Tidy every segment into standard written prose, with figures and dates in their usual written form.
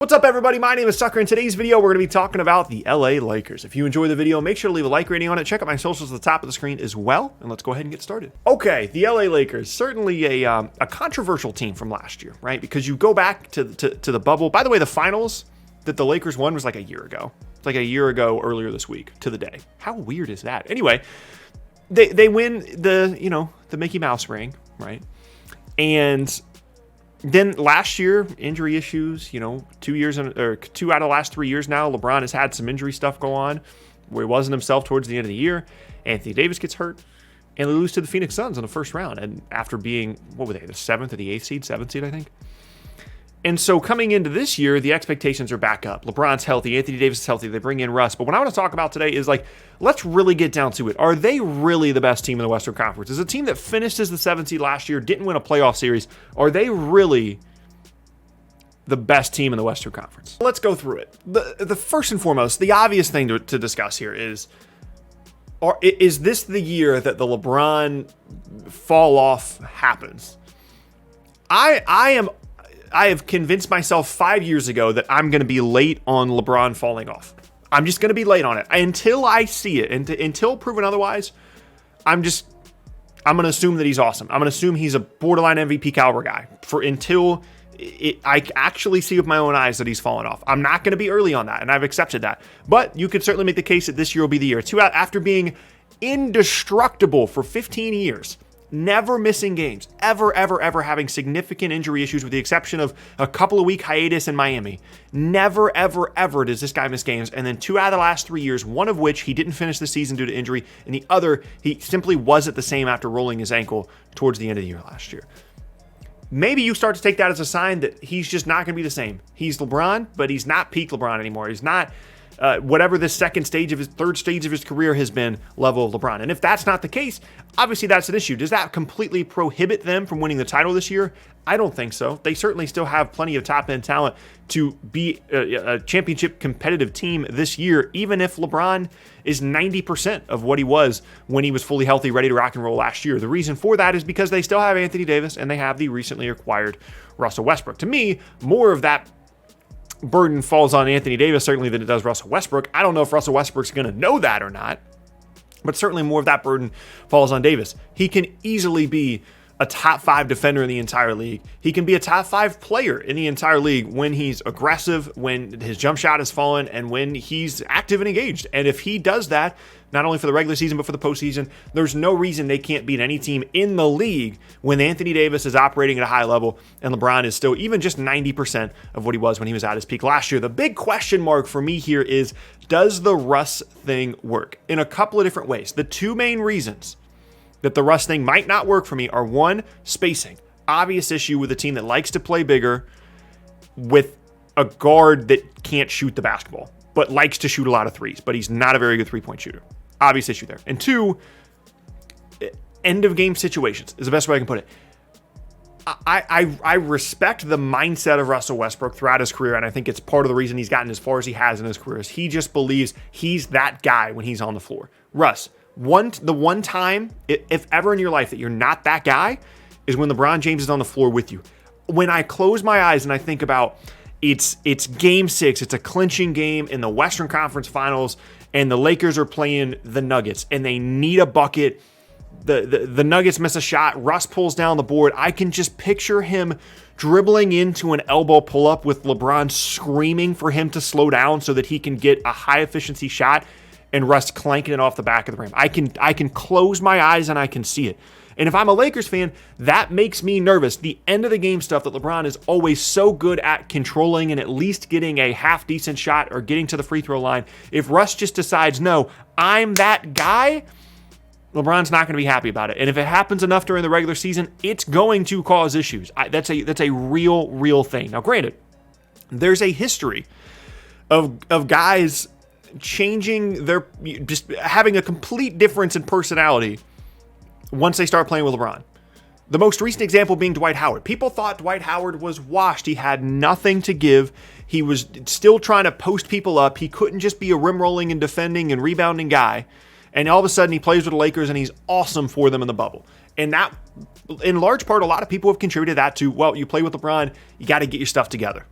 What's up, everybody? My name is Sucker. In today's video, we're going to be talking about the LA Lakers. If you enjoy the video, make sure to leave a like rating on it. Check out my socials at the top of the screen as well, and let's go ahead and get started. Okay, the LA Lakers, certainly a controversial team from last year, right? Because you go back to the bubble. By the way, the finals that the Lakers won was like a year ago. It's like a year ago earlier this week to the day. How weird is that? Anyway, they win the Mickey Mouse ring, right? And then last year, injury issues, 2 out of the last 3 years now, LeBron has had some injury stuff go on where he wasn't himself towards the end of the year. Anthony Davis gets hurt, and they lose to the Phoenix Suns in the first round. And after being, what were they, the 7th or the 8th seed? 7th seed, I think. And so coming into this year, the expectations are back up. LeBron's healthy. Anthony Davis is healthy. They bring in Russ. But what I want to talk about today is, let's really get down to it. Are they really the best team in the Western Conference? Is a team that finished as the 7th seed last year, didn't win a playoff series, are they really the best team in the Western Conference? Let's go through it. The first and foremost, the obvious thing to discuss here is this the year that the LeBron fall off happens? I have convinced myself 5 years ago that I'm going to be late on LeBron falling off. I'm just going to be late on it until I see it. Until proven otherwise, I'm going to assume that he's awesome. I'm going to assume he's a borderline MVP caliber guy until I actually see with my own eyes that he's fallen off. I'm not going to be early on that, and I've accepted that. But you could certainly make the case that this year will be the year. After being indestructible for 15 years, never missing games, ever having significant injury issues with the exception of a couple of week hiatus in Miami. Never, ever does this guy miss games. And then 2 out of the last 3 years, one of which he didn't finish the season due to injury, and the other, he simply wasn't the same after rolling his ankle towards the end of the year last year. Maybe you start to take that as a sign that he's just not going to be the same. He's LeBron, but he's not peak LeBron anymore. He's not whatever this third stage of his career has been level of LeBron. And if that's not the case, obviously that's an issue. Does that completely prohibit them from winning the title this year? I don't think so. They certainly still have plenty of top-end talent to be a championship competitive team this year, even if LeBron is 90% of what he was when he was fully healthy, ready to rock and roll last year. The reason for that is because they still have Anthony Davis and they have the recently acquired Russell Westbrook. To me, more of that burden falls on Anthony Davis, certainly, than it does Russell Westbrook. I don't know if Russell Westbrook's going to know that or not, but certainly more of that burden falls on Davis. He can easily be a top 5 defender in the entire league. He can be a top 5 player in the entire league when he's aggressive, when his jump shot has fallen, and when he's active and engaged. And if he does that, not only for the regular season, but for the postseason, there's no reason they can't beat any team in the league when Anthony Davis is operating at a high level and LeBron is still even just 90% of what he was when he was at his peak last year. The big question mark for me here is, does the Russ thing work? In a couple of different ways. The 2 main reasons that the Russ thing might not work for me are, 1, spacing. Obvious issue with a team that likes to play bigger with a guard that can't shoot the basketball, but likes to shoot a lot of threes, but he's not a very good three-point shooter. Obvious issue there. And 2, end of game situations is the best way I can put it. I respect the mindset of Russell Westbrook throughout his career, and I think it's part of the reason he's gotten as far as he has in his career is he just believes he's that guy when he's on the floor. Russ, the one time, if ever in your life, that you're not that guy is when LeBron James is on the floor with you. When I close my eyes and I think about it's game 6, it's a clinching game in the Western Conference Finals, and the Lakers are playing the Nuggets, and they need a bucket. The Nuggets miss a shot. Russ pulls down the board. I can just picture him dribbling into an elbow pull-up with LeBron screaming for him to slow down so that he can get a high-efficiency shot, and Russ clanking it off the back of the rim. I can close my eyes and I can see it. And if I'm a Lakers fan, that makes me nervous. The end of the game stuff that LeBron is always so good at controlling and at least getting a half decent shot or getting to the free throw line. If Russ just decides, no, I'm that guy, LeBron's not going to be happy about it. And if it happens enough during the regular season, it's going to cause issues. That's a real thing. Now, granted, there's a history of guys changing just having a complete difference in personality once they start playing with LeBron. The most recent example being Dwight Howard. People thought Dwight Howard was washed. He had nothing to give. He was still trying to post people up. He couldn't just be a rim rolling and defending and rebounding guy. And all of a sudden he plays with the Lakers and he's awesome for them in the bubble. And that, in large part, a lot of people have contributed that to, well, you play with LeBron, you got to get your stuff together.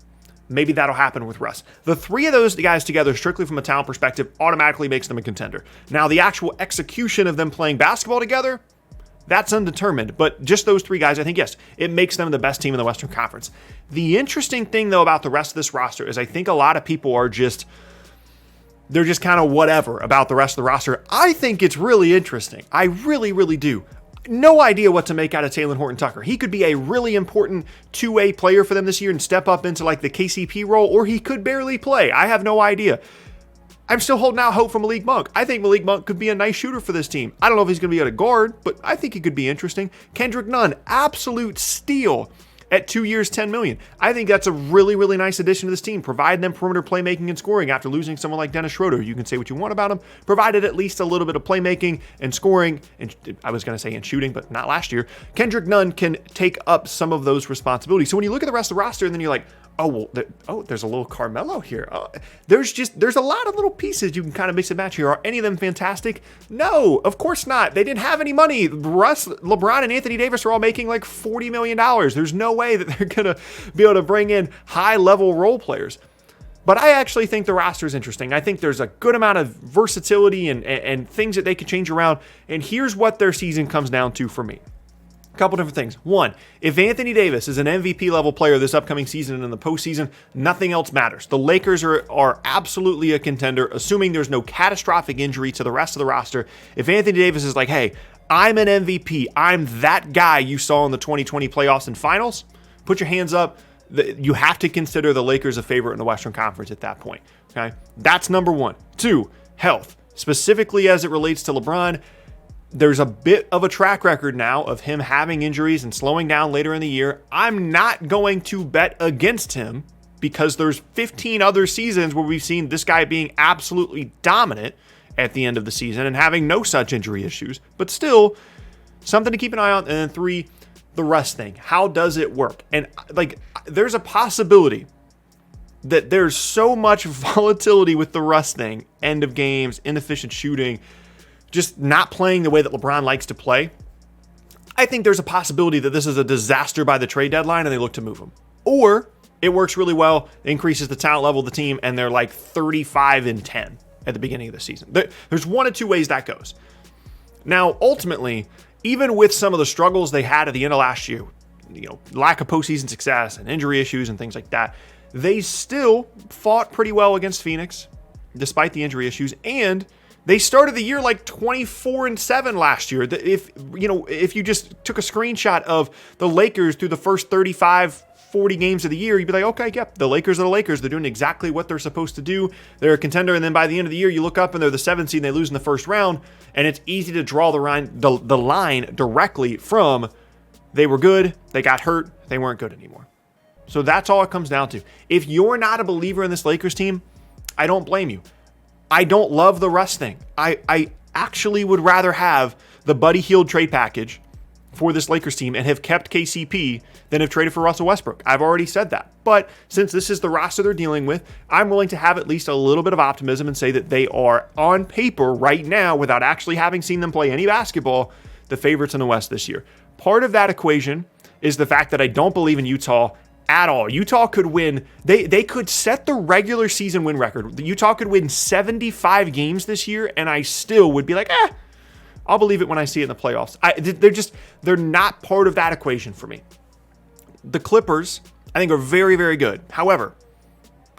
Maybe that'll happen with Russ. The three of those guys together, strictly from a talent perspective, automatically makes them a contender. Now, the actual execution of them playing basketball together, that's undetermined. But just those three guys, I think, yes, it makes them the best team in the Western Conference. The interesting thing, though, about the rest of this roster is I think a lot of people are they're just kind of whatever about the rest of the roster. I think it's really interesting. I really, really do. No idea what to make out of Talen Horton-Tucker. He could be a really important two-way player for them this year and step up into like the KCP role, or he could barely play. I have no idea. I'm still holding out hope for Malik Monk. I think Malik Monk could be a nice shooter for this team. I don't know if he's going to be at a guard, but I think he could be interesting. Kendrick Nunn, absolute steal at 2 years, $10 million. I think that's a really, really nice addition to this team, providing them perimeter playmaking and scoring after losing someone like Dennis Schroeder. You can say what you want about him, provided at least a little bit of playmaking and scoring, and I was going to say in shooting, but not last year. Kendrick Nunn can take up some of those responsibilities. So when you look at the rest of the roster, and then you're like, there's a little Carmelo here. There's a lot of little pieces you can kind of mix and match here. Are any of them fantastic? No, of course not. They didn't have any money. Russ, LeBron, and Anthony Davis are all making like $40 million. There's no way that they're going to be able to bring in high-level role players. But I actually think the roster is interesting. I think there's a good amount of versatility and things that they could change around. And here's what their season comes down to for me. Couple different things. One, if Anthony Davis is an MVP level player this upcoming season and in the postseason, nothing else matters. The Lakers are absolutely a contender, assuming there's no catastrophic injury to the rest of the roster. If Anthony Davis is like, hey, I'm an MVP, I'm that guy you saw in the 2020 playoffs and finals, put your hands up. You have to consider the Lakers a favorite in the Western Conference at that point. Okay, that's number one. Two, health, specifically as it relates to LeBron. There's a bit of a track record now of him having injuries and slowing down later in the year. I'm not going to bet against him because there's 15 other seasons where we've seen this guy being absolutely dominant at the end of the season and having no such injury issues. But still, something to keep an eye on. And then three, the rest thing. How does it work? And like, there's a possibility that there's so much volatility with the rust thing, end of games, inefficient shooting, just not playing the way that LeBron likes to play. I think there's a possibility that this is a disaster by the trade deadline and they look to move him. Or it works really well, increases the talent level of the team, and they're like 35-10 at the beginning of the season. There's one of two ways that goes. Now, ultimately, even with some of the struggles they had at the end of last year, lack of postseason success and injury issues and things like that, they still fought pretty well against Phoenix, despite the injury issues, and they started the year like 24-7 last year. If you just took a screenshot of the Lakers through the first 35, 40 games of the year, you'd be like, okay, yep, the Lakers are the Lakers. They're doing exactly what they're supposed to do. They're a contender, and then by the end of the year, you look up and they're the 7th seed and they lose in the first round, and it's easy to draw the line directly from they were good, they got hurt, they weren't good anymore. So that's all it comes down to. If you're not a believer in this Lakers team, I don't blame you. I don't love the rust thing. I actually would rather have the Buddy Hield trade package for this Lakers team and have kept KCP than have traded for Russell Westbrook. I've already said that. But since this is the roster they're dealing with, I'm willing to have at least a little bit of optimism and say that they are on paper right now, without actually having seen them play any basketball, the favorites in the West this year. Part of that equation is the fact that I don't believe in Utah at all. Utah could win. They could set the regular season win record. Utah could win 75 games this year, and I still would be like, I'll believe it when I see it in the playoffs. They're not part of that equation for me. The Clippers, I think, are very, very good. However,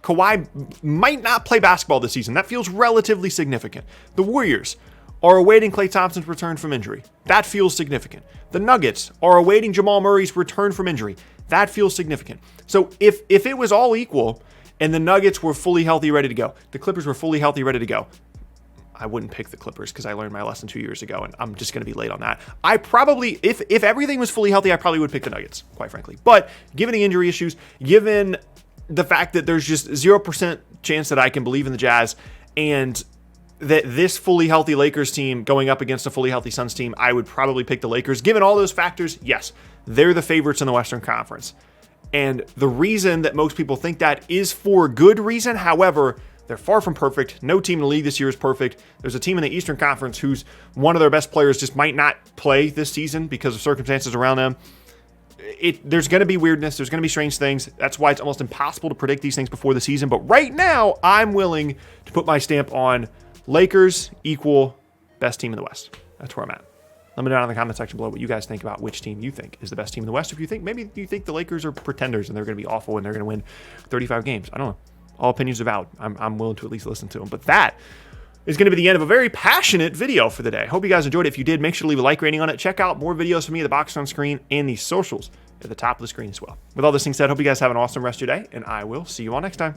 Kawhi might not play basketball this season. That feels relatively significant. The Warriors are awaiting Klay Thompson's return from injury. That feels significant. The Nuggets are awaiting Jamal Murray's return from injury. That feels significant. So if it was all equal and the Nuggets were fully healthy, ready to go, the Clippers were fully healthy, ready to go, I wouldn't pick the Clippers because I learned my lesson 2 years ago, and I'm just going to be late on that. I probably, if everything was fully healthy, I probably would pick the Nuggets, quite frankly. But given the injury issues, given the fact that there's just 0% chance that I can believe in the Jazz, and that this fully healthy Lakers team going up against a fully healthy Suns team, I would probably pick the Lakers. Given all those factors, yes, they're the favorites in the Western Conference. And the reason that most people think that is for good reason. However, they're far from perfect. No team in the league this year is perfect. There's a team in the Eastern Conference whose one of their best players just might not play this season because of circumstances around them. there's going to be weirdness. There's going to be strange things. That's why it's almost impossible to predict these things before the season. But right now, I'm willing to put my stamp on Lakers equal best team in the West. That's where I'm at. Let me know down in the comment section below what you guys think about which team you think is the best team in the West. If you think maybe you think the Lakers are pretenders and they're going to be awful and they're going to win 35 games. I don't know. All opinions are valid. I'm willing to at least listen to them. But that is going to be the end of a very passionate video for the day. Hope you guys enjoyed it. If you did, make sure to leave a like rating on it. Check out more videos from me, the box on screen, and the socials at the top of the screen as well. With all this being said, hope you guys have an awesome rest of your day, and I will see you all next time.